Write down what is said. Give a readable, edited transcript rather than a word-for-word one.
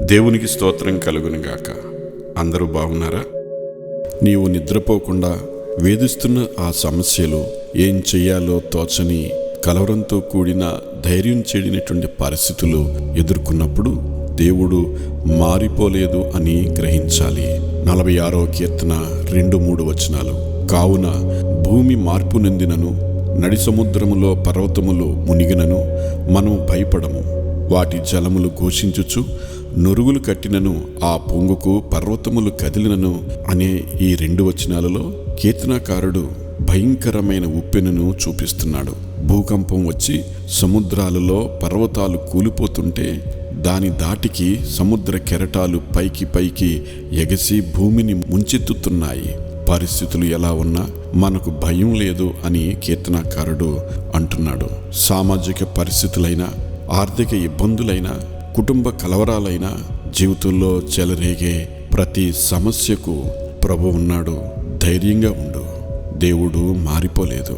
దేవునికి స్తోత్రం కలుగునుగాక. అందరూ బాగున్నారా? నీవు నిద్రపోకుండా వేధిస్తున్న ఆ సమస్యలు ఏం చెయ్యాలో తోచని కలవరంతో కూడిన ధైర్యం చెడినటువంటి పరిస్థితులు ఎదుర్కొన్నప్పుడు దేవుడు మారిపోలేదు అని గ్రహించాలి. 46వ కీర్తన 2-3 వచనాలు. కావున భూమి మార్పు నొందినను, నడి సముద్రములో పర్వతములు మునిగినను మనము భయపడము. వాటి జలములు ఘోషించుచు నురుగులు కట్టినను, ఆ పొంగుకు పర్వతములు కదిలినను అనే ఈ 2 వచనాలలో కీర్తనకారుడు భయంకరమైన ఉప్పెనను చూపిస్తున్నాడు. భూకంపం వచ్చి సముద్రాలలో పర్వతాలు కూలిపోతుంటే దాని దాటికి సముద్ర కెరటాలు పైకి ఎగసి భూమిని ముంచెత్తుతున్నాయి. పరిస్థితులు ఎలా ఉన్నా మనకు భయం లేదు అని కీర్తనకారుడు అంటున్నాడు. సామాజిక పరిస్థితులైనా, ఆర్థిక ఇబ్బందులైనా, కుటుంబ కలవరాలైనా, జీవితంలో చెలరేగే ప్రతి సమస్యకు ప్రభు ఉన్నాడు. ధైర్యంగా ఉండు. దేవుడు మారిపోలేదు.